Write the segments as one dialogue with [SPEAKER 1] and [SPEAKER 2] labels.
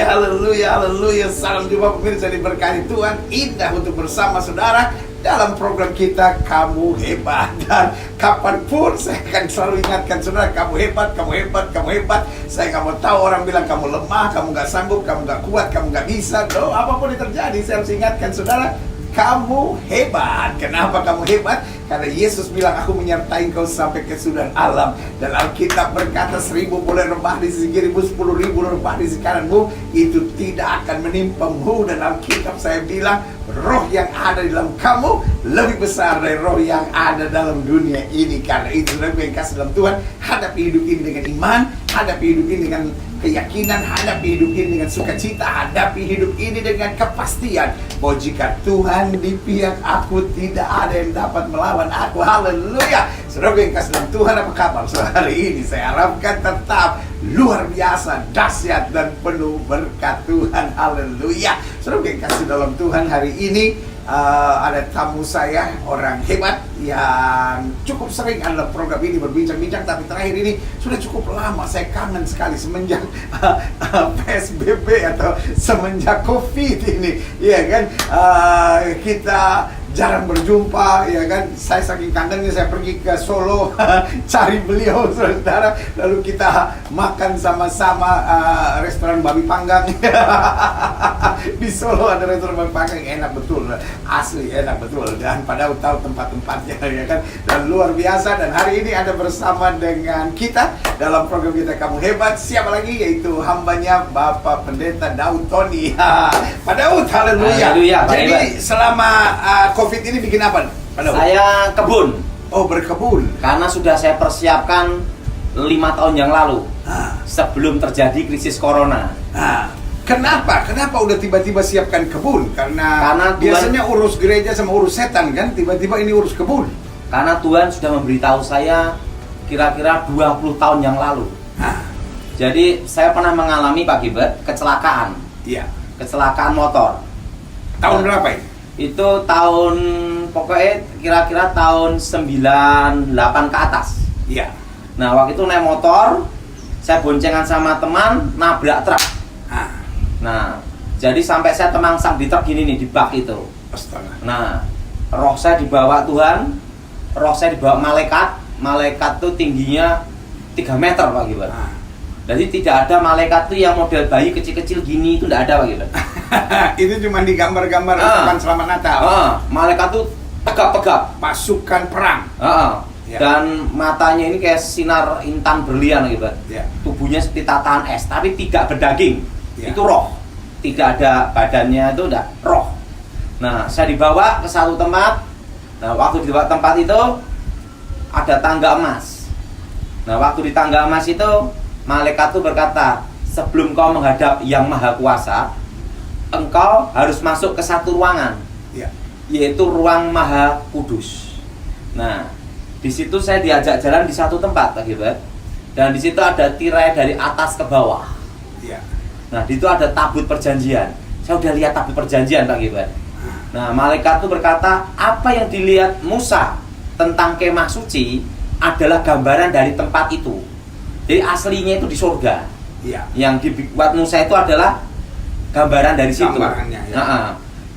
[SPEAKER 1] haleluya, haleluya, haleluya. Salam jumpa pemirsa diberkati Tuhan. Indah untuk bersama saudara dalam program kita Kamu Hebat. Dan kapanpun saya akan selalu ingatkan saudara, kamu hebat, kamu hebat, kamu hebat. Saya nggak mau tahu orang bilang kamu lemah, kamu nggak sanggup, kamu nggak kuat, kamu nggak bisa. Apapun yang terjadi, saya harus ingatkan saudara, kamu hebat. Kenapa kamu hebat? Karena Yesus bilang, aku menyertai kau sampai kesudahan alam. Dan Alkitab berkata, 1000 boleh rebah di sisi kirimu, 10.000 rebah di sisi kananmu, itu tidak akan menimpamu. Dan Alkitab saya bilang, roh yang ada di dalam kamu lebih besar dari roh yang ada dalam dunia ini. Karena itu lebih kasih dalam Tuhan, hadapi hidup ini dengan iman, hadapi hidup ini dengan keyakinan, hadapi hidup ini dengan sukacita, hadapi hidup ini dengan kepastian bahwa jika Tuhan di pihak aku, tidak ada yang dapat melawan aku. Haleluya. Saudara yang kasih dalam Tuhan, apa kabar? Hari ini saya harapkan tetap luar biasa, dahsyat dan penuh berkat Tuhan. Haleluya. Saudara yang kasih dalam Tuhan, hari ini ada tamu saya, orang hebat yang cukup sering dalam program ini berbincang-bincang, tapi terakhir ini sudah cukup lama. Saya kangen sekali semenjak PSBB atau semenjak COVID ini, ya kan, kita jarang berjumpa, ya kan. Saya saking kangennya, saya pergi ke Solo cari beliau, saudara. Lalu kita makan sama-sama restoran babi panggang. Di Solo ada restoran babi panggang, enak betul, asli enak betul. Dan pada tahu tempat-tempatnya, ya kan. Dan luar biasa. Dan hari ini ada bersama dengan kita dalam program kita Kamu Hebat. Siapa lagi? Yaitu hambanya Bapak Pendeta Daud Tony. Pak Daud, haleluya. Jadi selama COVID ini bikin apa?
[SPEAKER 2] Saya kebun.
[SPEAKER 1] Oh, berkebun.
[SPEAKER 2] Karena sudah saya persiapkan 5 tahun yang lalu, sebelum terjadi krisis corona.
[SPEAKER 1] Kenapa? Kenapa udah tiba-tiba siapkan kebun? Karena biasanya urus gereja sama urus setan kan, tiba-tiba ini urus kebun.
[SPEAKER 2] Karena Tuhan sudah memberitahu saya kira-kira 20 tahun yang lalu. Jadi saya pernah mengalami, Pak Gilbert, kecelakaan.
[SPEAKER 1] Iya.
[SPEAKER 2] Kecelakaan motor.
[SPEAKER 1] Tahun berapa ini?
[SPEAKER 2] Itu tahun, pokoknya kira-kira tahun 98 ke atas.
[SPEAKER 1] Iya.
[SPEAKER 2] Nah, waktu itu naik motor, saya boncengan sama teman, nabrak truk. Nah, jadi sampai saya temangsang di truk gini nih, di bak itu.
[SPEAKER 1] Astaga.
[SPEAKER 2] Nah, roh saya dibawa Tuhan, roh saya dibawa malaikat. Malaikat tuh tingginya 3 meter, Pak Gilbert. Jadi tidak ada malaikat tuh yang model bayi kecil-kecil gini, itu tidak ada, Pak Gilbert.
[SPEAKER 1] Itu cuma di gambar-gambar ucapan selamat Natal.
[SPEAKER 2] Malaikat tuh tegap-tegap,
[SPEAKER 1] pasukan perang. Ya.
[SPEAKER 2] Dan matanya ini kayak sinar intan berlian gitu.
[SPEAKER 1] Ya.
[SPEAKER 2] Tubuhnya seperti tatahan es, tapi tidak berdaging.
[SPEAKER 1] Ya.
[SPEAKER 2] Itu roh. Tidak ada badannya, itu udah roh. Nah, saya dibawa ke satu tempat. Nah, waktu di tempat itu ada tangga emas. Nah, waktu di tangga emas itu malaikat itu berkata, sebelum kau menghadap Yang Maha Kuasa, engkau harus masuk ke satu ruangan, yaitu ruang Maha Kudus. Nah, di situ saya diajak jalan di satu tempat, Pak Gilbert. Dan di situ ada tirai dari atas ke bawah. Nah, di situ ada tabut perjanjian. Saya udah lihat tabut perjanjian, Pak Gilbert. Nah, malaikat itu berkata, apa yang dilihat Musa tentang kemah suci adalah gambaran dari tempat itu. Jadi aslinya itu di surga. Yang dibuat Musa itu adalah gambaran dari situ.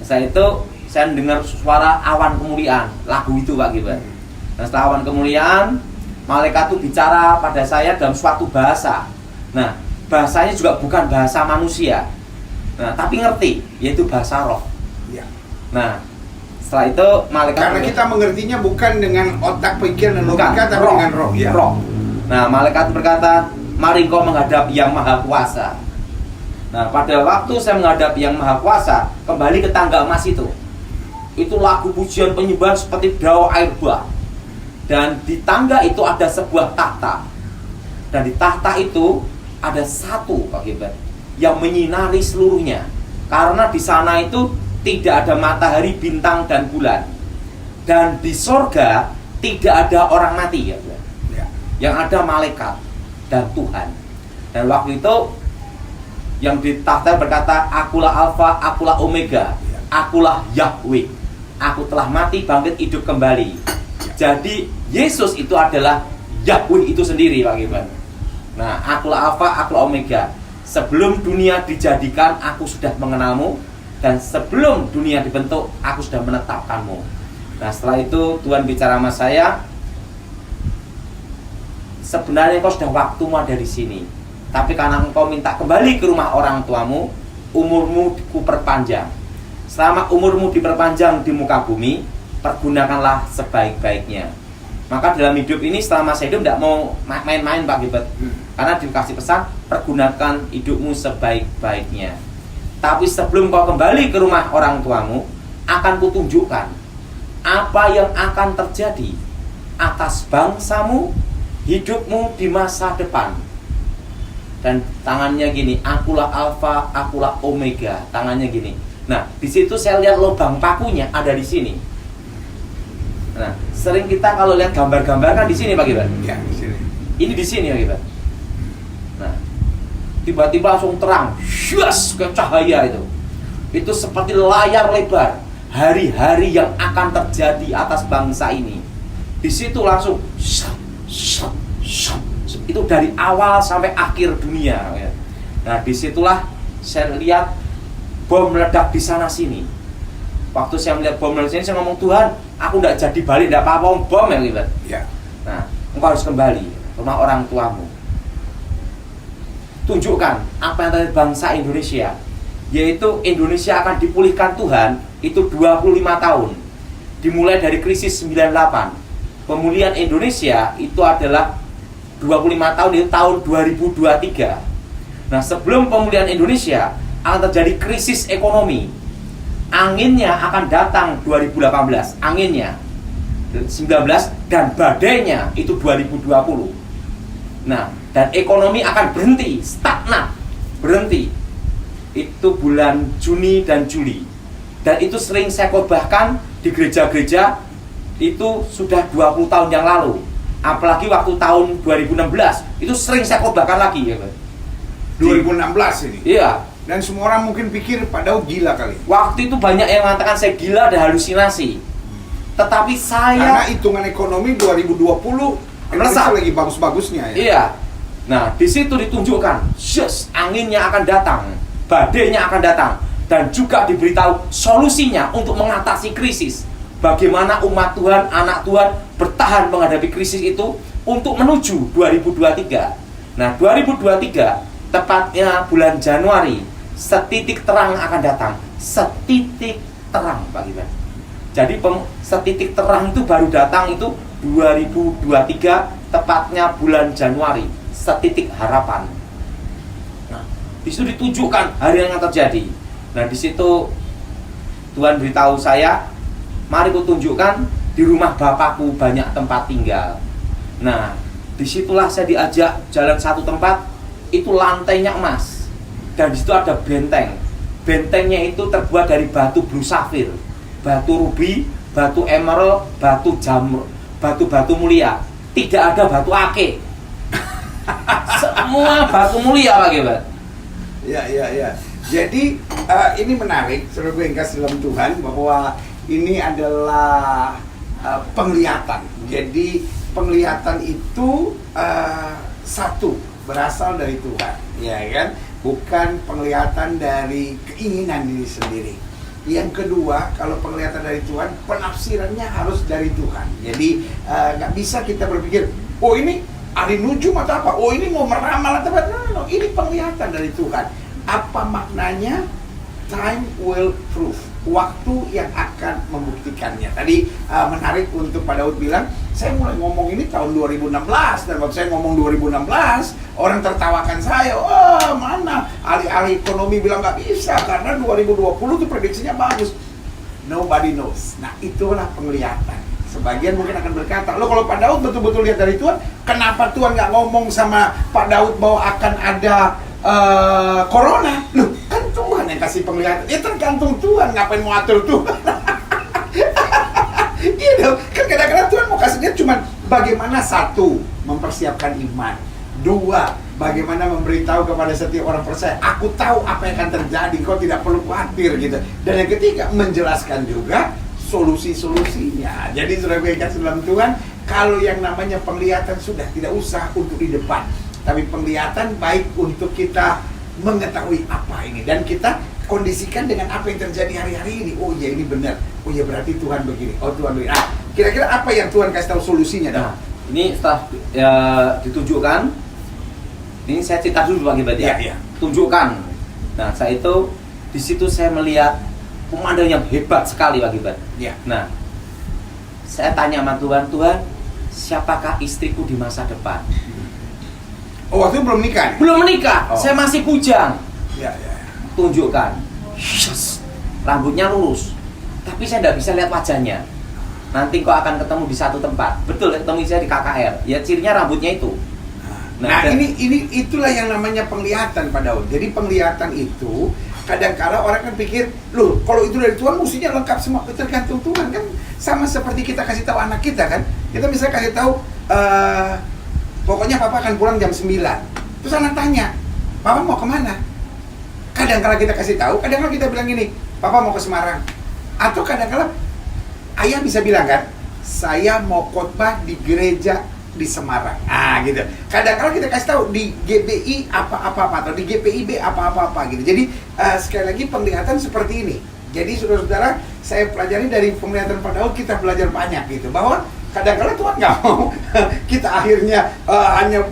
[SPEAKER 2] Saya dengar suara awan kemuliaan, lagu itu, Pak Gilbert. Nah, setelah awan kemuliaan, malaikat itu bicara pada saya dalam suatu bahasa. Nah, bahasanya juga bukan bahasa manusia. Nah, tapi ngerti, yaitu bahasa roh. Nah, setelah itu malaikat,
[SPEAKER 1] karena kita mengertinya bukan dengan otak, pikiran, dan logika, tapi
[SPEAKER 2] roh,
[SPEAKER 1] dengan roh.
[SPEAKER 2] Roh. Nah, malaikat berkata, mari engkau menghadap Yang Maha Kuasa. Nah, pada waktu saya menghadap Yang Maha Kuasa, kembali ke tangga emas itu lagu pujian penyembahan seperti dao air bah. Dan di tangga itu ada sebuah tahta. Dan di tahta itu ada satu, Pak Gilbert, yang menyinari seluruhnya. Karena di sana itu tidak ada matahari, bintang, dan bulan. Dan di sorga tidak ada orang mati, ya. Yang ada malaikat dan Tuhan. Dan waktu itu yang di tahta berkata, akulah Alfa, akulah Omega, akulah Yahweh. Aku telah mati, bangkit, hidup kembali. Jadi Yesus itu adalah Yahweh itu sendiri, Pak Gilbert. Nah, akulah Alfa, akulah Omega. sebelum dunia dijadikan aku sudah mengenalmu, dan sebelum dunia dibentuk aku sudah menetapkanmu. Nah setelah itu Tuhan bicara sama saya, sebenarnya kau sudah waktumu ada di sini, tapi karena engkau minta kembali ke rumah orang tuamu, umurmu kuperpanjang. Selama umurmu diperpanjang di muka bumi, pergunakanlah sebaik-baiknya. Maka dalam hidup ini selama saya hidup tidak mau main-main Pak Gilbert, karena dikasih pesan, pergunakan hidupmu sebaik-baiknya. Tapi sebelum kau kembali ke rumah orang tuamu, akan kutunjukkan apa yang akan terjadi atas bangsamu, hidupmu di masa depan. Dan tangannya gini, akulah alfa, akulah omega, tangannya gini. Nah, di situ saya lihat lubang pakunya ada di sini. Nah, sering kita kalau lihat gambar-gambar kan di sini Pak Gilbert.
[SPEAKER 1] Ya, di sini.
[SPEAKER 2] Ini di sini Pak Gilbert. Nah, tiba-tiba langsung terang, syus, ke cahaya itu. Itu seperti layar lebar hari-hari yang akan terjadi atas bangsa ini. Di situ langsung itu dari awal sampai akhir dunia. Nah, disitulah saya lihat bom meledak di sana sini. Waktu saya melihat bom meledak di sini, saya ngomong, Tuhan, aku tidak jadi balik, tidak apa-apa bom ya gitu.
[SPEAKER 1] Ya.
[SPEAKER 2] Nah, engkau harus kembali ke rumah orang tuamu. Tunjukkan apa yang terjadi bangsa Indonesia, yaitu Indonesia akan dipulihkan Tuhan itu 25 tahun. Dimulai dari krisis 98. Pemulihan Indonesia itu adalah 25 tahun, itu tahun 2023. Nah, sebelum pemulihan Indonesia akan terjadi krisis ekonomi. Anginnya akan datang 2018, anginnya 19, dan badainya itu 2020. Nah, dan ekonomi akan berhenti, stagnan, berhenti. Itu bulan Juni dan Juli. Dan itu sering saya khotbahkan di gereja-gereja, itu sudah 20 tahun yang lalu. Apalagi waktu tahun 2016, itu sering saya khotbahkan lagi ya, Pak.
[SPEAKER 1] 2016 ini.
[SPEAKER 2] Iya.
[SPEAKER 1] Dan semua orang mungkin pikir Pak Daud gila kali.
[SPEAKER 2] Waktu itu banyak yang mengatakan saya gila, ada halusinasi. Tetapi
[SPEAKER 1] Karena
[SPEAKER 2] saya
[SPEAKER 1] hitungan ekonomi 2020 Indonesia lagi bagus-bagusnya ya.
[SPEAKER 2] Iya. Nah, di situ ditunjukkan, anginnya akan datang, badainya akan datang, dan juga diberitahu solusinya untuk mengatasi krisis. Bagaimana umat Tuhan, anak Tuhan bertahan menghadapi krisis itu untuk menuju 2023. Nah, 2023 tepatnya bulan Januari, setitik terang akan datang. Setitik terang, Pak Gibran. Jadi setitik terang itu baru datang itu 2023, tepatnya bulan Januari. Setitik harapan. Nah, di situ ditunjukkan hari yang akan terjadi. Nah, di situ Tuhan beritahu saya, mari ku tunjukkan di rumah Bapakku banyak tempat tinggal. Nah, disitulah saya diajak jalan satu tempat, itu lantainya emas, dan disitu ada benteng. Bentengnya itu terbuat dari batu blue safir, batu rubi, batu emerald, batu jamur, batu-batu mulia. Tidak ada batu ake. Semua batu mulia, Pak Gilbert.
[SPEAKER 1] Ya. Jadi ini menarik, saudara gue yang kasih dalam Tuhan, bahwa ini adalah penglihatan. Jadi penglihatan itu satu berasal dari Tuhan, ya kan? Bukan penglihatan dari keinginan diri sendiri. Yang kedua, kalau penglihatan dari Tuhan, penafsirannya harus dari Tuhan. Jadi nggak bisa kita berpikir, oh ini hari nujum atau apa? Oh ini mau meramal atau apa? No. Ini penglihatan dari Tuhan. Apa maknanya? Time will prove. Waktu yang akan membuktikannya. Tadi menarik untuk Pak Daud bilang, saya mulai ngomong ini tahun 2016, dan waktu saya ngomong 2016, orang tertawakan saya. Oh mana ahli-ahli ekonomi bilang nggak bisa karena 2020 tuh prediksinya bagus. Nobody knows. Nah, itulah penglihatan. Sebagian mungkin akan berkata, lo kalau Pak Daud betul-betul lihat dari Tuhan, kenapa Tuhan nggak ngomong sama Pak Daud bahwa akan ada corona? Loh, kan Tuhan yang kasih penglihatan. Ya tergantung Tuhan, ngapain mau atur Tuhan? Iya dong, kan kadang-kadang Tuhan mau kasihnya cuma bagaimana satu, mempersiapkan iman. Dua, bagaimana memberitahu kepada setiap orang percaya, aku tahu apa yang akan terjadi, kau tidak perlu khawatir gitu. Dan yang ketiga, menjelaskan juga solusi-solusinya. Jadi saudara gue kasih dalam Tuhan, kalau yang namanya penglihatan sudah tidak usah untuk di depan, tapi penglihatan baik untuk kita mengetahui apa ini, dan kita kondisikan dengan apa yang terjadi hari-hari ini. Oh iya, ini benar. Oh iya, berarti Tuhan begini. Oh Tuhan begini. Kira-kira apa yang Tuhan kasih tahu solusinya dong?
[SPEAKER 2] Nah, ini setelah ditunjukkan, ini saya cerita dulu Pak Gilbert ya.
[SPEAKER 1] Iya.
[SPEAKER 2] Tunjukkan. Nah, saya itu di situ saya melihat pemandangan yang hebat sekali Pak Gilbert.
[SPEAKER 1] Iya.
[SPEAKER 2] Nah, saya tanya sama Tuhan, Tuhan, siapakah istriku di masa depan?
[SPEAKER 1] Oh, waktu itu belum nikah nih?
[SPEAKER 2] Belum menikah,
[SPEAKER 1] Oh.
[SPEAKER 2] saya masih bujang.
[SPEAKER 1] Iya.
[SPEAKER 2] Tunjukkan. Yes. Rambutnya lurus, tapi saya tidak bisa lihat wajahnya. Nanti kau akan ketemu di satu tempat. Betul, ketemu saya di KKR. Ya cirinya rambutnya itu.
[SPEAKER 1] Nah,
[SPEAKER 2] dan-
[SPEAKER 1] ini itulah yang namanya penglihatan Pak Daud. Jadi penglihatan itu kadang-kala orang kan pikir, loh kalau itu dari Tuhan mestinya lengkap semua, tergantung Tuhan kan. Sama seperti kita kasih tahu anak kita kan. Kita misalnya kasih tahu, pokoknya papa akan pulang jam 9. Terus anak tanya, papa mau kemana? Kadang-kala kita kasih tahu, kadang-kala kita bilang gini, papa mau ke Semarang. Atau kadang-kala ayah bisa bilang kan, saya mau khotbah di gereja di Semarang. Gitu. Kadang-kala kita kasih tahu di GBI apa-apa atau di GPIB apa-apa gitu. Jadi sekali lagi penglihatan seperti ini. Jadi saudara-saudara, saya pelajari dari penglihatan Pak Daud, kita belajar banyak gitu. Bahwa kadang-kala Tuhan nggak mau kita akhirnya hanya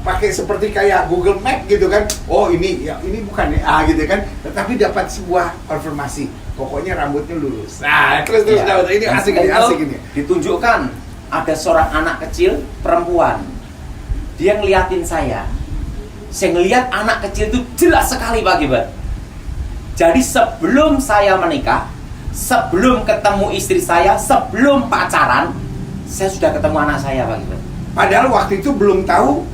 [SPEAKER 1] pakai seperti kayak Google Map gitu kan. Oh ini bukan ya, gitu kan. Tetapi dapat sebuah konfirmasi. Pokoknya rambutnya lurus. Terus
[SPEAKER 2] Ya.
[SPEAKER 1] Daud, ini
[SPEAKER 2] Dan
[SPEAKER 1] asik
[SPEAKER 2] setelah
[SPEAKER 1] ini.
[SPEAKER 2] itu ditunjukkan ada seorang anak kecil perempuan. Dia ngeliatin saya. Saya ngeliat anak kecil itu jelas sekali Pak Gilbert. Jadi sebelum saya menikah, sebelum ketemu istri saya, sebelum pacaran, saya sudah ketemu anak saya Pak Gilbert.
[SPEAKER 1] Padahal waktu itu belum tahu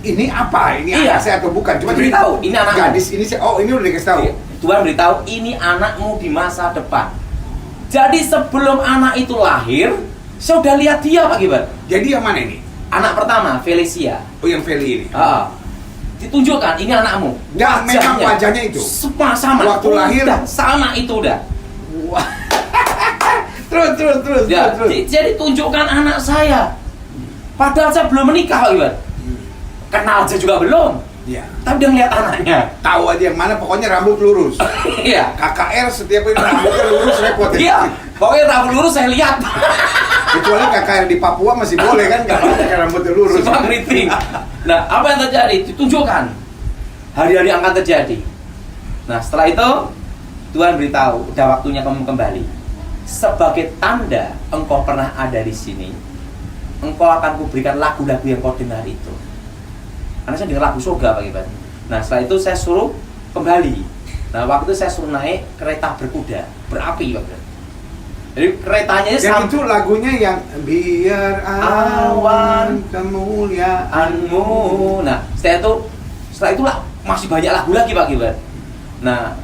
[SPEAKER 1] ini apa, ini
[SPEAKER 2] Iya.
[SPEAKER 1] anak saya atau bukan. Cuma
[SPEAKER 2] Beritahu, ini anakmu.
[SPEAKER 1] gadis ini ini udah dikasih tahu.
[SPEAKER 2] Tuhan beritahu ini anakmu di masa depan. Jadi sebelum anak itu lahir, saya udah lihat dia Pak Gilbert.
[SPEAKER 1] Jadi yang mana ini?
[SPEAKER 2] Anak pertama, Felicia.
[SPEAKER 1] Oh, yang Feli ini.
[SPEAKER 2] Ditunjukkan ini anakmu.
[SPEAKER 1] Nah, memang wajahnya itu.
[SPEAKER 2] Sama.
[SPEAKER 1] Waktu lahir.
[SPEAKER 2] Udah, sama itu udah.
[SPEAKER 1] Wah. terus.
[SPEAKER 2] Ya, jadi tunjukkan anak saya. Padahal saya belum menikah Pak Gilbert. Kenal aja juga belum.
[SPEAKER 1] Iya.
[SPEAKER 2] Tapi udah ngeliat anaknya.
[SPEAKER 1] Tahu aja yang mana, pokoknya rambut lurus.
[SPEAKER 2] Iya.
[SPEAKER 1] KKR setiap ini rambutnya lurus repot ya.
[SPEAKER 2] Iya. Pokoknya rambut lurus saya lihat.
[SPEAKER 1] Kecuali KKR di Papua masih boleh kan, nggak pakai rambutnya lurus.
[SPEAKER 2] Semua keriting. Nah, apa yang terjadi? Ditunjukkan. Hari-hari akan terjadi. Nah, setelah itu Tuhan beritahu, udah waktunya kamu kembali. Sebagai tanda engkau pernah ada di sini, engkau akan kuberikan lagu-lagu yang kau dengar itu. Karena saya dengar lagu surga Pak Gilbert. Nah, setelah itu saya suruh kembali. Nah, waktu itu saya suruh naik kereta berkuda, berapi Pak Gilbert. Jadi keretanya
[SPEAKER 1] Yang itu lagunya yang biar awan kemuliaanmu.
[SPEAKER 2] Nah, setelah itu masih banyak lagu lagi Pak Gilbert. Nah,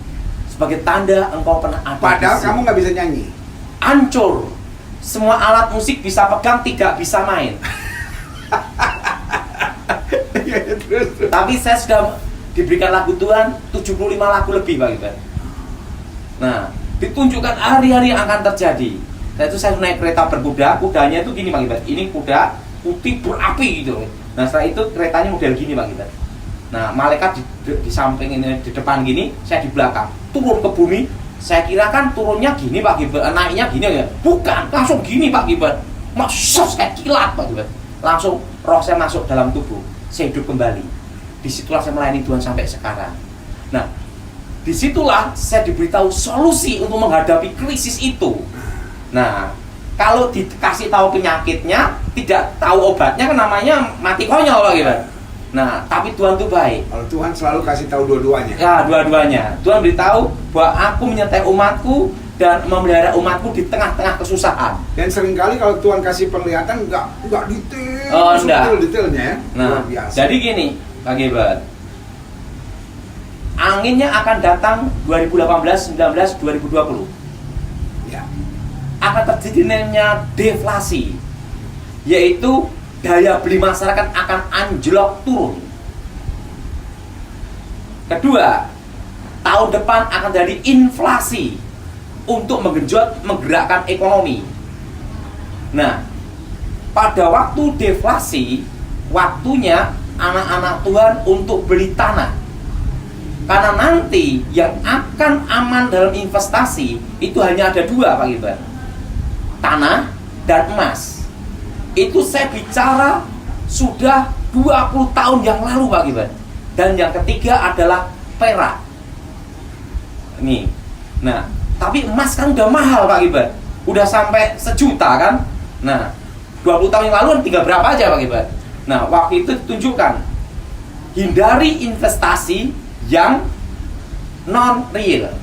[SPEAKER 2] sebagai tanda engkau pernah ada.
[SPEAKER 1] Padahal
[SPEAKER 2] di sini.
[SPEAKER 1] kamu nggak bisa nyanyi.
[SPEAKER 2] Hancur. Semua alat musik bisa pegang, tidak bisa main.
[SPEAKER 1] Terus.
[SPEAKER 2] Tapi saya sudah diberikan lagu Tuhan 75 lagu lebih Pak Gilbert. Nah, ditunjukkan hari-hari yang akan terjadi. Nah, itu saya naik kereta berkuda, kudanya itu gini Pak Gilbert. Ini kuda putih berapi gitu. Nah, setelah itu keretanya model gini Pak Gilbert. Nah, malaikat di samping ini, di depan gini, saya di belakang. Turun ke bumi. Saya kira kan turunnya gini Pak Gilbert, naiknya gini ya. Bukan, langsung gini Pak Gilbert. Maksud kayak kilat Pak Gilbert. Langsung roh saya masuk dalam tubuh. Saya hidup kembali. Disitulah saya melayani Tuhan sampai sekarang. Nah, disitulah saya diberitahu solusi untuk menghadapi krisis itu. Nah, kalau dikasih tahu penyakitnya, tidak tahu obatnya, kan namanya mati konyol Pak Gilbert. Nah, tapi Tuhan itu baik.
[SPEAKER 1] Kalau Tuhan selalu kasih tahu dua-duanya.
[SPEAKER 2] Ya, dua-duanya. Tuhan beritahu bahwa aku menyertai umatku dan memelihara umatku di tengah-tengah kesusahan.
[SPEAKER 1] Dan seringkali kalau Tuhan kasih penglihatan nggak detail,
[SPEAKER 2] Oh, enggak.
[SPEAKER 1] detailnya ya.
[SPEAKER 2] Nah,
[SPEAKER 1] Luar biasa.
[SPEAKER 2] jadi gini, Pak Gilbert. Anginnya akan datang 2018, 19, 2020.
[SPEAKER 1] Ya.
[SPEAKER 2] Akan terjadi namanya deflasi, yaitu daya beli masyarakat akan anjlok turun. Kedua, tahun depan akan jadi inflasi untuk menggenjot, menggerakkan ekonomi. Nah, pada waktu deflasi, waktunya anak-anak Tuhan untuk beli tanah. Karena nanti yang akan aman dalam investasi itu hanya ada dua, Pak Gilbert. Tanah dan emas. Itu saya bicara sudah 20 tahun yang lalu, Pak Gilbert. Dan yang ketiga adalah perak. Nih. Nah, tapi emas kan udah mahal, Pak Gilbert. Udah sampai 1 juta kan? Nah, 20 tahun yang lalu kan tinggal berapa aja, Pak Gilbert. Nah, waktu itu ditunjukkan hindari investasi yang non real.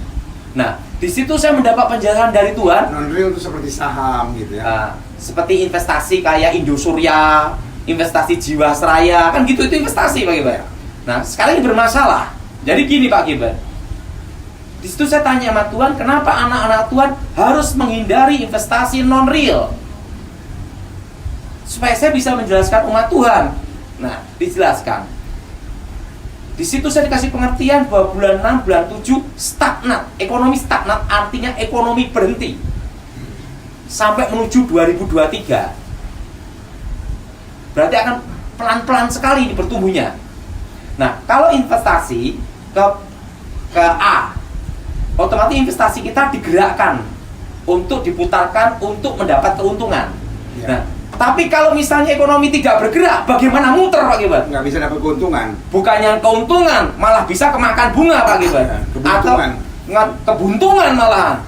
[SPEAKER 2] Nah, di situ saya mendapat penjelasan dari Tuhan.
[SPEAKER 1] Non real itu seperti saham gitu ya.
[SPEAKER 2] Seperti investasi kayak Indosurya, investasi Jiwasraya, kan gitu, itu investasi, Pak Gilbert. Nah, sekarang ini bermasalah. Jadi gini, Pak Gilbert. Di situ saya tanya sama Tuhan, kenapa anak-anak Tuhan harus menghindari investasi non real? Supaya saya bisa menjelaskan umat Tuhan. Nah, dijelaskan. Di situ saya dikasih pengertian bahwa bulan 6, bulan 7 stagnat. Ekonomi stagnat artinya ekonomi berhenti. Sampai menuju 2023. Berarti akan pelan-pelan sekali ini bertumbuhnya. Nah, kalau investasi ke A, otomatis investasi kita digerakkan untuk diputarkan untuk mendapat keuntungan.
[SPEAKER 1] Ya.
[SPEAKER 2] Nah, tapi kalau misalnya ekonomi tidak bergerak, bagaimana muter, Pak Gilbert?
[SPEAKER 1] Nggak bisa dapat keuntungan.
[SPEAKER 2] Bukannya keuntungan, malah bisa kemakan bunga, Pak Gilbert.
[SPEAKER 1] Kebuntungan.
[SPEAKER 2] Atau kebuntungan malah.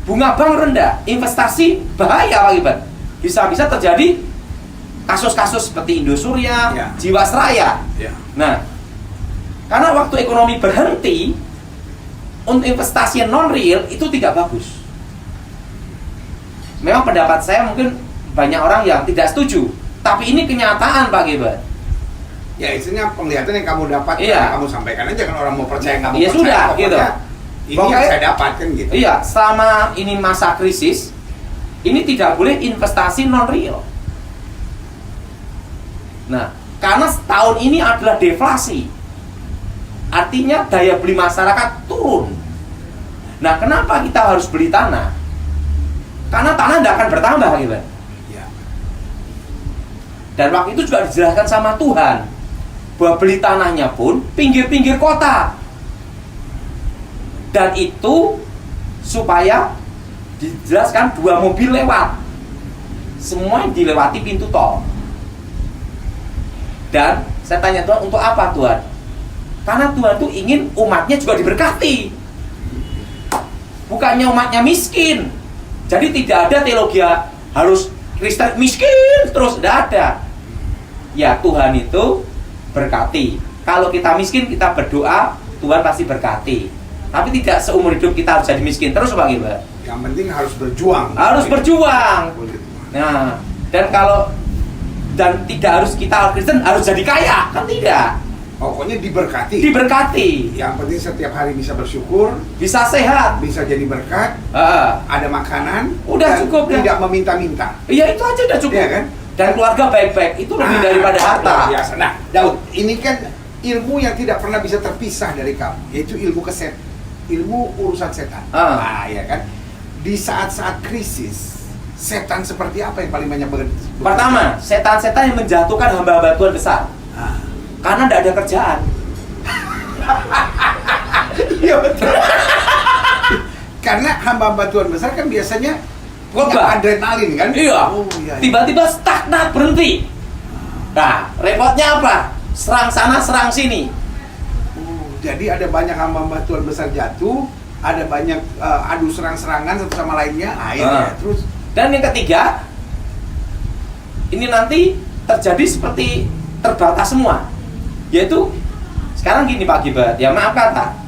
[SPEAKER 2] Bunga bank rendah, investasi bahaya, Pak Gilbert. Bisa-bisa terjadi kasus-kasus seperti Indosurya,
[SPEAKER 1] Ya.
[SPEAKER 2] Jiwasraya.
[SPEAKER 1] Ya.
[SPEAKER 2] Nah, karena waktu ekonomi berhenti, untuk investasi non real itu tidak bagus. Memang pendapat saya mungkin banyak orang yang tidak setuju, tapi ini kenyataan, Pak Gilbert.
[SPEAKER 1] Ya, istilahnya penglihatan yang kamu dapat,
[SPEAKER 2] Iya.
[SPEAKER 1] kamu sampaikan aja, kan orang mau percaya kamu
[SPEAKER 2] Ya
[SPEAKER 1] percaya.
[SPEAKER 2] sudah,
[SPEAKER 1] Pokoknya
[SPEAKER 2] gitu.
[SPEAKER 1] Ini
[SPEAKER 2] Pokoknya-
[SPEAKER 1] yang saya dapat kan gitu.
[SPEAKER 2] Iya, selama ini masa krisis, ini tidak boleh investasi non real. Nah, karena tahun ini adalah deflasi, artinya daya beli masyarakat turun. Nah, kenapa kita harus beli tanah? Karena tanah tidak akan bertambah, gitu.
[SPEAKER 1] Ya.
[SPEAKER 2] Dan waktu itu juga dijelaskan sama Tuhan bahwa beli tanahnya pun pinggir-pinggir kota. Dan itu supaya dijelaskan 2 mobil lewat. Semua yang dilewati pintu tol. Dan saya tanya Tuhan, untuk apa Tuhan? Karena Tuhan tuh ingin umatnya juga diberkati. Bukannya umatnya miskin. Jadi tidak ada teologi harus Kristen miskin terus, tidak ada. Ya, Tuhan itu berkati. Kalau kita miskin, kita berdoa, Tuhan pasti berkati. Tapi tidak seumur hidup kita harus jadi miskin terus, Pak Gilbert.
[SPEAKER 1] Yang penting harus berjuang.
[SPEAKER 2] Harus berjuang. Nah, dan tidak harus kita Kristen harus jadi kaya, kan tidak.
[SPEAKER 1] Pokoknya diberkati.
[SPEAKER 2] Diberkati,
[SPEAKER 1] Yang penting setiap hari bisa bersyukur,
[SPEAKER 2] bisa sehat.
[SPEAKER 1] bisa jadi berkat,
[SPEAKER 2] Ah,
[SPEAKER 1] ada makanan,
[SPEAKER 2] Udah
[SPEAKER 1] dan
[SPEAKER 2] cukup, ya.
[SPEAKER 1] tidak meminta-minta.
[SPEAKER 2] iya itu aja udah cukup.
[SPEAKER 1] Iya kan?
[SPEAKER 2] Dan keluarga baik-baik itu lebih daripada harta.
[SPEAKER 1] luar biasa. Nah, Daud, ini kan ilmu yang tidak pernah bisa terpisah dari kamu, yaitu ilmu ilmu urusan setan. Nah, ya kan? Di saat-saat krisis, setan seperti apa yang paling banyak bekerja?
[SPEAKER 2] Pertama, setan-setan yang menjatuhkan hamba-hamba Tuhan besar.
[SPEAKER 1] Ah.
[SPEAKER 2] Karena tidak ada kerjaan.
[SPEAKER 1] Iya betul. Karena hamba-hamba Tuhan besar kan biasanya punya
[SPEAKER 2] Khotbah.
[SPEAKER 1] adrenalin kan?
[SPEAKER 2] Iya.
[SPEAKER 1] Oh, iya, iya.
[SPEAKER 2] Tiba-tiba stagnan, berhenti. Nah, repotnya apa? Serang sana, serang sini.
[SPEAKER 1] Jadi ada banyak hamba-hamba Tuhan besar jatuh, ada banyak adu serang-serangan satu sama lainnya, akhirnya terus.
[SPEAKER 2] Dan yang ketiga, ini nanti terjadi seperti terbatas semua. Yaitu, sekarang gini Pak Gilbert, ya maaf kata,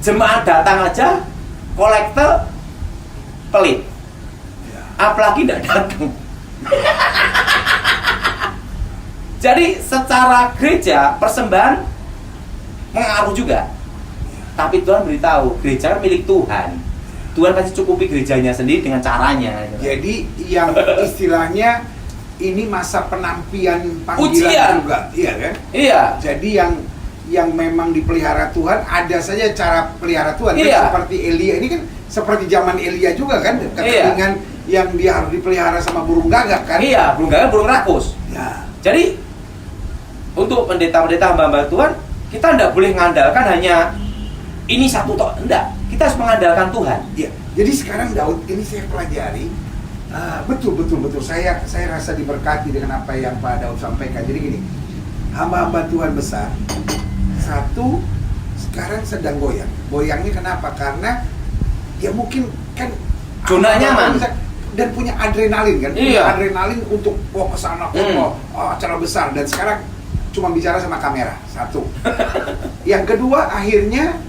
[SPEAKER 2] jemaat datang aja, kolektor pelit. Apalagi tidak datang. Jadi secara gereja, persembahan mengaruh juga. Tapi Tuhan beritahu, gereja kan milik Tuhan. Tuhan pasti cukupi gerejanya sendiri dengan caranya.
[SPEAKER 1] Jadi yang istilahnya ini masa penampian panggilan
[SPEAKER 2] Ujian.
[SPEAKER 1] juga, iya kan?
[SPEAKER 2] Iya.
[SPEAKER 1] Jadi yang memang dipelihara Tuhan, ada saja cara pelihara Tuhan.
[SPEAKER 2] Iya.
[SPEAKER 1] Kan seperti Elia, ini kan seperti zaman Elia juga kan, ketelingan yang dia harus dipelihara sama burung gagak kan?
[SPEAKER 2] Iya, burung gagak, burung rakus.
[SPEAKER 1] Ya.
[SPEAKER 2] Jadi untuk pendeta-pendeta hamba-hamba Tuhan Kita tidak boleh mengandalkan hanya ini satu toh, enggak. Kita harus mengandalkan Tuhan.
[SPEAKER 1] Iya. Jadi sekarang Daud ini saya pelajari betul. Saya rasa diberkati dengan apa yang Pak Daud sampaikan. Jadi gini, hamba-hamba Tuhan besar satu sekarang sedang goyang. Goyangnya kenapa? Karena ya mungkin kan
[SPEAKER 2] Zona nyaman
[SPEAKER 1] dan punya adrenalin kan,
[SPEAKER 2] iya.
[SPEAKER 1] punya adrenalin untuk ke sana acara besar, dan sekarang cuma bicara sama kamera satu. Yang kedua akhirnya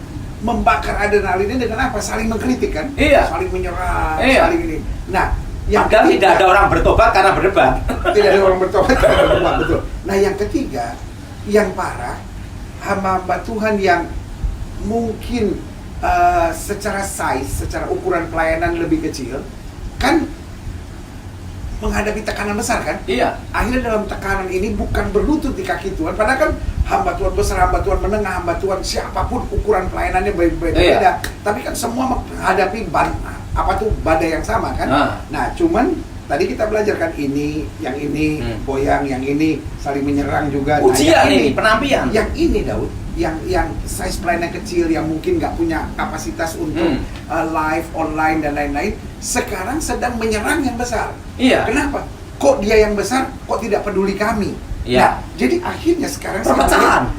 [SPEAKER 1] membakar adrenalinnya dengan apa? Saling mengkritik kan,
[SPEAKER 2] iya.
[SPEAKER 1] saling menyerang,
[SPEAKER 2] iya.
[SPEAKER 1] saling ini. Nah, yang
[SPEAKER 2] padahal
[SPEAKER 1] ketiga,
[SPEAKER 2] tidak ada orang bertobat karena berdebat.
[SPEAKER 1] Tidak ada orang bertobat karena berdebat, betul. Nah, yang ketiga, yang parah, hamba-hamba Tuhan yang mungkin secara size, secara ukuran pelayanan lebih kecil, kan menghadapi tekanan besar kan?
[SPEAKER 2] Iya.
[SPEAKER 1] Akhirnya dalam tekanan ini bukan berlutut di kaki Tuhan, padahal kan hamba Tuhan besar, hamba Tuhan menengah, hamba Tuhan siapapun ukuran pelayanannya berbeda-beda,
[SPEAKER 2] iya.
[SPEAKER 1] tapi kan semua menghadapi badai yang sama kan? Nah, cuman tadi kita belajarkan ini, yang ini goyang, yang ini saling menyerang juga.
[SPEAKER 2] Ujian
[SPEAKER 1] nah,
[SPEAKER 2] ini, penampian.
[SPEAKER 1] Yang ini Daud, yang size pelayanan kecil, yang mungkin nggak punya kapasitas untuk live, online dan lain-lain, sekarang sedang menyerang yang besar.
[SPEAKER 2] Iya.
[SPEAKER 1] Kenapa? Kok dia yang besar, kok tidak peduli kami?
[SPEAKER 2] Iya.
[SPEAKER 1] Nah, jadi akhirnya sekarang
[SPEAKER 2] perpecahan.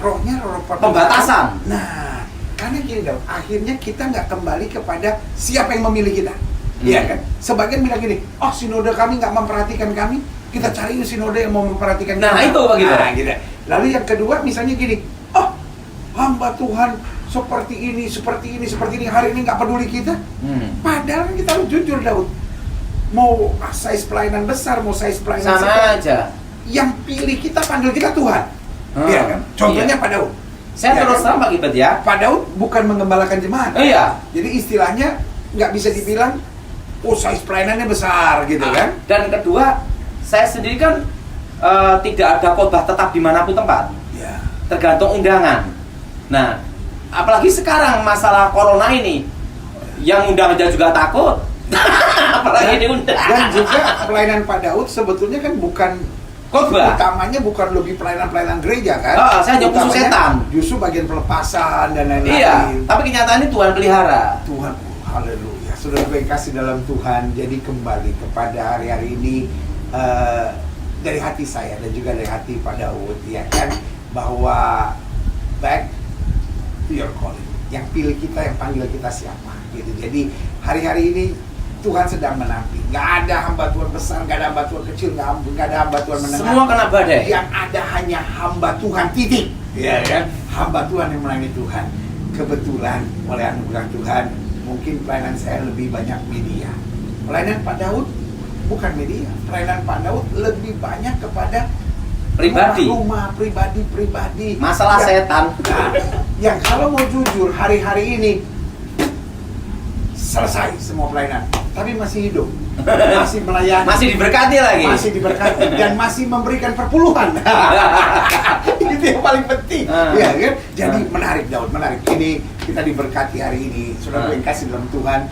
[SPEAKER 1] Rohnya roh
[SPEAKER 2] pembatasan.
[SPEAKER 1] Nah, karena gini Daud, akhirnya kita nggak kembali kepada siapa yang memilih kita. Iya kan? Sebagian bilang gini, oh sinode kami nggak memperhatikan kami, kita cari sinode yang mau memperhatikan kita.
[SPEAKER 2] Nah, itu begitu.
[SPEAKER 1] Nah, gitu. Lalu yang kedua misalnya gini, oh hamba Tuhan seperti ini, hari ini nggak peduli kita. Padahal kita harus jujur Daud, mau size pelayanan besar, mau size pelayanan
[SPEAKER 2] sama
[SPEAKER 1] sedang,
[SPEAKER 2] aja.
[SPEAKER 1] yang pilih kita, panggil kita Tuhan. Iya kan? Contohnya
[SPEAKER 2] iya.
[SPEAKER 1] Pak Daud.
[SPEAKER 2] Saya
[SPEAKER 1] ya
[SPEAKER 2] terus terang Pak Gibet ya.
[SPEAKER 1] Pak Daud bukan mengembalakan jemaat.
[SPEAKER 2] Iya.
[SPEAKER 1] Jadi istilahnya nggak bisa dibilang size pelayanannya besar gitu kan.
[SPEAKER 2] Dan kedua, saya sendiri kan tidak ada khotbah tetap dimanapun tempat.
[SPEAKER 1] Ya.
[SPEAKER 2] Tergantung undangan. Nah, apalagi sekarang masalah corona ini, yang undang aja juga takut. Apalagi diundang.
[SPEAKER 1] Dan juga pelayanan Pak Daud sebetulnya kan bukan
[SPEAKER 2] khotbah.
[SPEAKER 1] Utamanya bukan lebih pelayanan gereja kan.
[SPEAKER 2] Saya hanya khusus setan.
[SPEAKER 1] Justru bagian pelepasan dan lain-lain.
[SPEAKER 2] Iya, tapi kenyataannya Tuhan pelihara.
[SPEAKER 1] Tuhan, haleluya. Saudara yang kasih dalam Tuhan, jadi kembali kepada hari-hari ini dari hati saya dan juga dari hati Pak Daud, ya kan, bahwa back to your calling. Yang pilih kita, yang panggil kita siapa gitu. Jadi hari-hari ini Tuhan sedang menanti. Nggak ada hamba Tuhan besar, nggak ada hamba Tuhan kecil, nggak ada hamba Tuhan menengah.
[SPEAKER 2] Semua kena badai.
[SPEAKER 1] Yang ada hanya hamba Tuhan, titik. Ya kan? Hamba Tuhan yang melayani Tuhan. Kebetulan oleh anugerah Tuhan, mungkin pelayanan saya lebih banyak media. Pelayanan Pak Daud bukan media. Pelayanan Pak Daud lebih banyak kepada
[SPEAKER 2] Pribadi.
[SPEAKER 1] rumah pribadi.
[SPEAKER 2] Masalah setan.
[SPEAKER 1] Nah, yang kalau mau jujur, hari-hari ini selesai semua pelayanan, tapi masih hidup, masih melayani,
[SPEAKER 2] masih diberkati lagi,
[SPEAKER 1] masih diberkati dan masih memberikan perpuluhan. Itu yang paling penting, ya kan? Jadi menarik Daud, menarik. Ini kita diberkati hari ini, saudara yang kasih dalam Tuhan.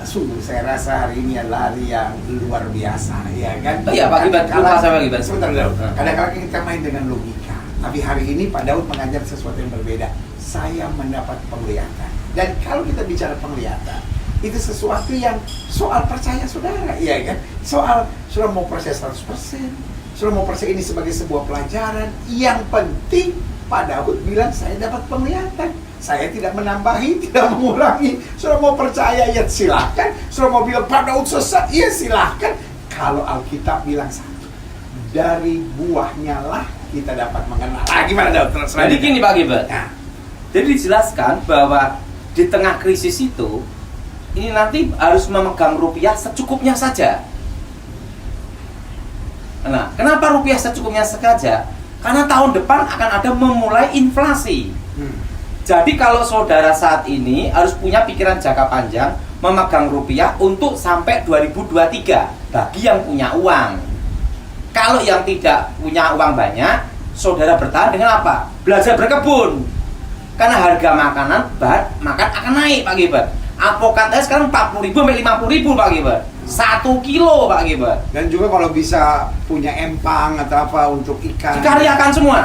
[SPEAKER 1] Sungguh saya rasa hari ini adalah hari yang luar biasa, ya kan?
[SPEAKER 2] Iya Pak Gibet,
[SPEAKER 1] sebentar Daud. Kadang-kadang kita main dengan logika, tapi hari ini Pak Daud mengajar sesuatu yang berbeda. Saya mendapat penglihatan. Dan kalau kita bicara penglihatan, itu sesuatu yang soal percaya saudara, iya kan? Soal saudara mau percaya 100%, saudara mau percaya ini sebagai sebuah pelajaran. Yang penting Pak Daud bilang saya dapat penglihatan. Saya tidak menambahi, tidak mengurangi. Saudara mau percaya, ya silahkan. Saudara mau bilang Pak Daud sesat, ya silahkan. Kalau Alkitab bilang satu, dari buahnya lah kita dapat mengenal. Gimana Daud?
[SPEAKER 2] Jadi gini Pak Gibet. Nah. Jadi dijelaskan bahwa di tengah krisis itu, ini nanti harus memegang rupiah secukupnya saja. Nah, kenapa rupiah secukupnya saja? Karena tahun depan akan ada memulai inflasi. Jadi kalau saudara saat ini harus punya pikiran jangka panjang, memegang rupiah untuk sampai 2023 bagi yang punya uang. Kalau yang tidak punya uang banyak, saudara bertahan dengan apa? Belajar berkebun. Karena harga makanan, makan akan naik Pak Gibet. Avokado sekarang 40.000 sampai 50.000 Pak Gibet. 1 kilo Pak Gibet.
[SPEAKER 1] Dan juga kalau bisa punya empang atau apa untuk ikan.
[SPEAKER 2] Dikaryakan semua.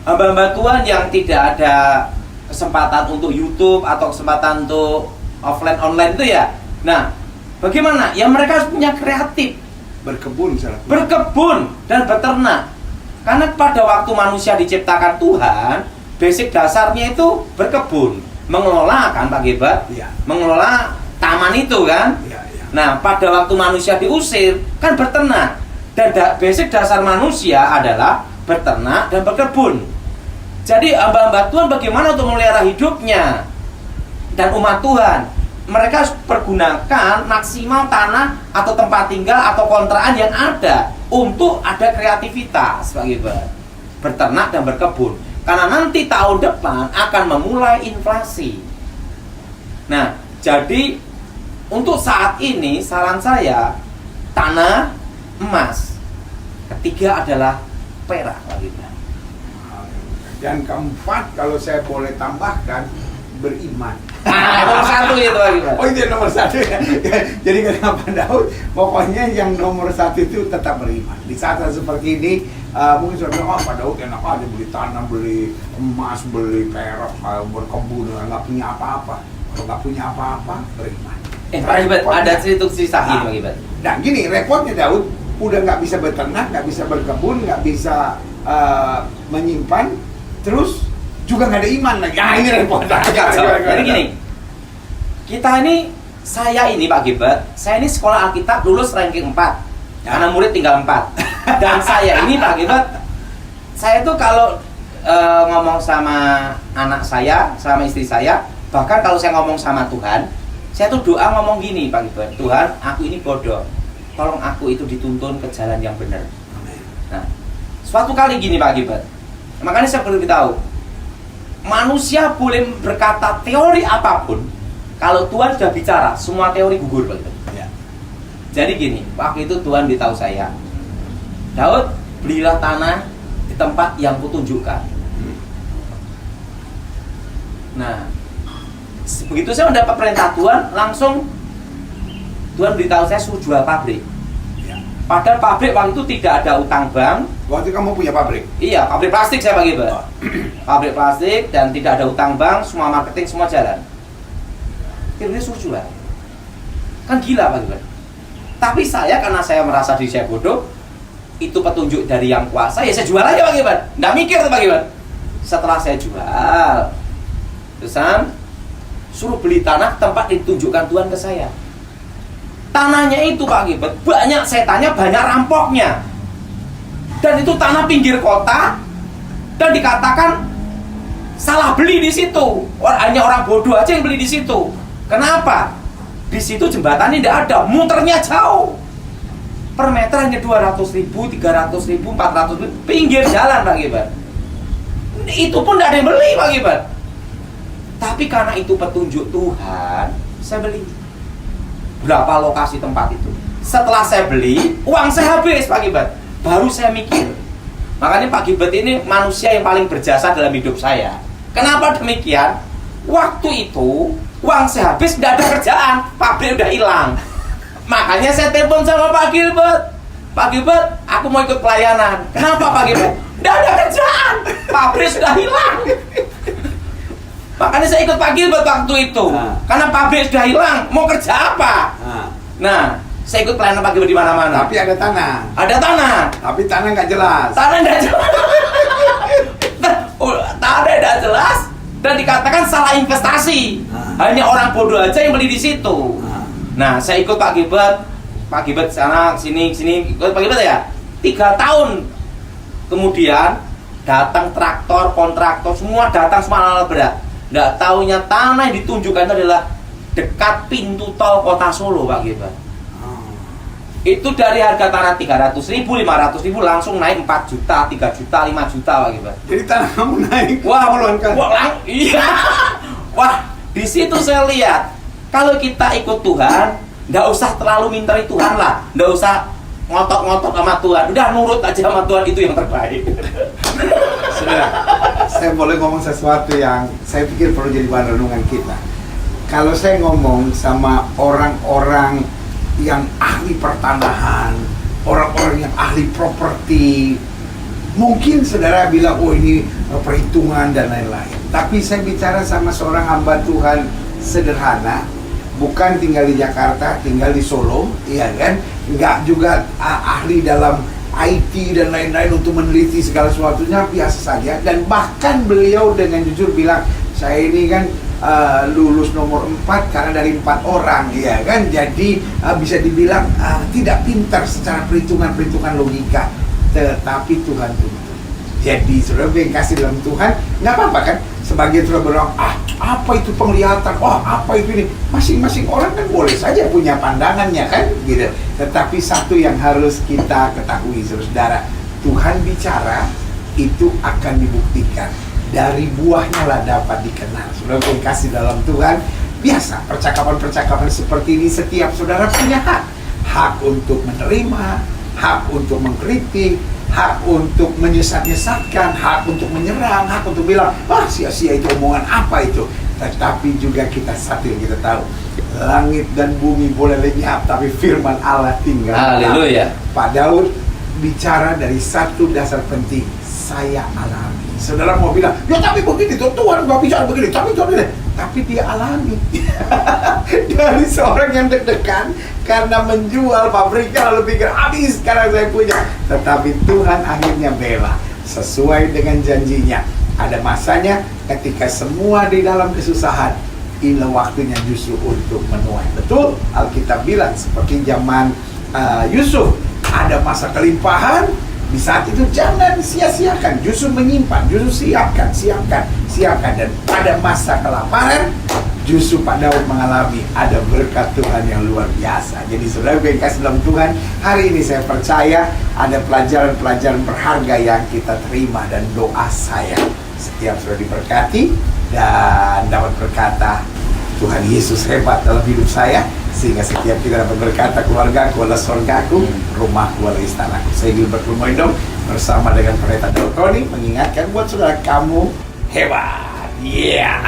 [SPEAKER 2] hamba-hamba Tuhan yang tidak ada kesempatan untuk YouTube atau kesempatan untuk offline online itu ya. Nah, bagaimana? Ya mereka harus punya kreatif,
[SPEAKER 1] Berkebun,
[SPEAKER 2] dan beternak. Karena pada waktu manusia diciptakan Tuhan, basic dasarnya itu berkebun, mengelola kan Pak Gilbert,
[SPEAKER 1] Iya.
[SPEAKER 2] mengelola taman itu kan.
[SPEAKER 1] Iya, iya.
[SPEAKER 2] Nah, pada waktu manusia diusir kan beternak. Dan basic dasar manusia adalah beternak dan berkebun. Jadi hamba-hamba Tuhan bagaimana untuk memelihara hidupnya dan umat Tuhan? Mereka pergunakan maksimal tanah atau tempat tinggal atau kontrakan yang ada untuk ada kreativitas Pak Gilbert, berternak dan berkebun. Karena nanti tahun depan akan memulai inflasi. Nah, jadi untuk saat ini saran saya tanah, emas. Ketiga adalah perak Pak Gilbert.
[SPEAKER 1] Dan keempat, kalau saya boleh tambahkan, beriman.
[SPEAKER 2] Nomor satu itu Pak Gilbert.
[SPEAKER 1] Oh, itu yang nomor satu ya. Jadi kenapa Daud? Pokoknya yang nomor satu itu tetap beriman. Di saat seperti ini, mungkin sudah bilang, Pak Daud enak aja beli tanah, beli emas, beli perak, berkebun, nggak punya apa-apa. Kalau nggak punya apa-apa, beriman.
[SPEAKER 2] Pak Gilbert, ada cerita ini Pak Gilbert.
[SPEAKER 1] Nah gini, repotnya Daud, udah nggak bisa beternak, nggak bisa berkebun, nggak bisa menyimpan, terus juga nggak ada iman lagi. Ah, ini repot.
[SPEAKER 2] Jadi gini, saya ini Pak Gilbert, saya ini sekolah Alkitab lulus ranking 4 karena murid tinggal 4. Dan saya ini Pak Gilbert, saya tuh kalau ngomong sama anak saya, sama istri saya, bahkan kalau saya ngomong sama Tuhan, saya tuh doa ngomong gini Pak Gilbert, Tuhan, aku ini bodoh, tolong aku itu dituntun ke jalan yang benar. Nah, suatu kali gini Pak Gilbert, makanya saya perlu beritahu, manusia boleh berkata teori apapun, kalau Tuhan sudah bicara, semua teori gugur Pak Gilbert.
[SPEAKER 1] Ya.
[SPEAKER 2] Jadi gini, waktu itu Tuhan beritahu saya, Daud, belilah tanah di tempat yang kutunjukkan. Nah, begitu saya mendapat perintah Tuhan, langsung Tuhan beritahu saya suruh jual pabrik.
[SPEAKER 1] Ya.
[SPEAKER 2] Padahal pabrik waktu itu tidak ada utang bank.
[SPEAKER 1] Waktu kamu punya pabrik?
[SPEAKER 2] Iya, pabrik plastik saya Pak Gilbert. Pabrik plastik dan tidak ada utang bank, semua marketing semua jalan. Dia suruh jual. Kan gila Pak Gilbert. Tapi saya karena saya merasa diri saya bodoh, itu petunjuk dari yang kuasa, ya saya jual aja Pak Gilbert. Nggak mikir tuh Pak Gilbert. Setelah saya jual, terusan suruh beli tanah tempat ditunjukkan Tuhan ke saya. Tanahnya itu Pak Gilbert, banyak setannya, banyak rampoknya. Dan itu tanah pinggir kota, dan dikatakan salah beli di situ. Hanya orang bodoh aja yang beli di situ. Kenapa? Di situ jembatannya tidak ada, muternya jauh. Per meter hanya 200.000, 300.000, 400.000, pinggir jalan Pak Gilbert. Itu pun tidak ada yang beli Pak Gilbert. Tapi karena itu petunjuk Tuhan, saya beli. Berapa lokasi tempat itu? Setelah saya beli, uang saya habis Pak Gilbert. Baru saya mikir. Makanya Pak Gilbert ini manusia yang paling berjasa dalam hidup saya. Kenapa demikian? Waktu itu uang saya habis, tidak ada kerjaan, pabrik udah hilang. Makanya saya telepon sama Pak Gilbert. Pak Gilbert, aku mau ikut pelayanan. Kenapa Pak Gilbert? Tidak ada kerjaan, pabrik sudah hilang. Makanya saya ikut Pak Gilbert waktu itu. Karena pabrik sudah hilang, mau kerja apa? Nah, saya ikut pelayanan Pak Gilbert di mana-mana.
[SPEAKER 1] Tapi ada tanah.
[SPEAKER 2] Ada tanah.
[SPEAKER 1] Tapi tanah nggak jelas.
[SPEAKER 2] Tanah nggak jelas. Tanah nggak jelas dan dikatakan salah investasi. Hanya orang bodoh aja yang beli di situ. Nah, saya ikut Pak Gilbert. Pak Gilbert sana, sini, ikut Pak Gilbert ya. 3 tahun kemudian datang traktor, kontraktor, semua datang, semua alat berat. Nggak taunya tanah yang ditunjukkan itu adalah dekat pintu tol kota Solo Pak Gilbert. Itu dari harga tanah 300.000, 500.000 langsung naik 4 juta, 3 juta, 5 juta Pak Gilbert.
[SPEAKER 1] Jadi tanah kamu naik.
[SPEAKER 2] Iya. Wah, di situ saya lihat kalau kita ikut Tuhan, nggak usah terlalu minteri Tuhan lah, nggak usah ngotot-ngotot sama Tuhan, udah nurut aja sama Tuhan, itu yang terbaik.
[SPEAKER 1] Saudara, saya boleh ngomong sesuatu yang saya pikir perlu jadi bahan renungan kita. Kalau saya ngomong sama orang-orang yang ahli pertanahan, orang-orang yang ahli properti, Mungkin saudara bilang, oh ini perhitungan dan lain-lain. Tapi saya bicara sama seorang hamba Tuhan sederhana, bukan tinggal di Jakarta, tinggal di Solo, iya kan? Nggak juga ahli dalam IT dan lain-lain untuk meneliti segala sesuatunya, biasa saja. Dan bahkan beliau dengan jujur bilang, saya ini kan lulus nomor 4 karena dari 4 orang, ya kan? Jadi bisa dibilang tidak pintar secara perhitungan logika. Tetapi Tuhan tuntun. Jadi saudara yang kasih dalam Tuhan, nggak apa-apa kan? Sebagian saudara bilang, apa itu penglihatan? Apa itu ini? Masing-masing orang kan boleh saja punya pandangannya kan, gitu. Tetapi satu yang harus kita ketahui, saudara, Tuhan bicara itu akan dibuktikan. Dari buahnya lah dapat dikenal. Saudara yang kasih dalam Tuhan, biasa percakapan-percakapan seperti ini setiap saudara punya hak. Hak untuk menerima, hak untuk mengkritik, hak untuk menyesat-nyesatkan, hak untuk menyerang, hak untuk bilang, sia-sia itu omongan apa itu. Tetapi juga satu yang kita tahu, langit dan bumi boleh lenyap, tapi firman Allah tinggal.
[SPEAKER 2] Haleluya.
[SPEAKER 1] Pak Daud bicara dari satu dasar penting, saya alami. Saudara mau bilang, ya tapi begini, Tuhan nggak bicara begini, tapi dia alami. Dari seorang yang deg-degan karena menjual pabriknya lalu pikir habis karena saya punya. Tetapi Tuhan akhirnya bela sesuai dengan janjinya. Ada masanya ketika semua di dalam kesusahan, inilah waktunya justru untuk menuai. Betul, Alkitab bilang seperti zaman Yusuf, ada masa kelimpahan. Di saat itu jangan sia-siakan, justru menyimpan, justru siapkan. Dan pada masa kelaparan, justru Pak Daud mengalami ada berkat Tuhan yang luar biasa. Jadi saudara yang kasih dalam Tuhan, hari ini saya percaya ada pelajaran-pelajaran berharga yang kita terima. Dan doa saya, setiap saudara diberkati dan dapat berkata, Tuhan Yesus hebat dalam hidup saya, sehingga setiap kita dapat berkata, keluargaku adalah surgaku, rumahku adalah istanaku. Saya Gilbert Lumoindong bersama dengan Pendeta Daud Tony mengingatkan buat saudara, kamu hebat. Yeah.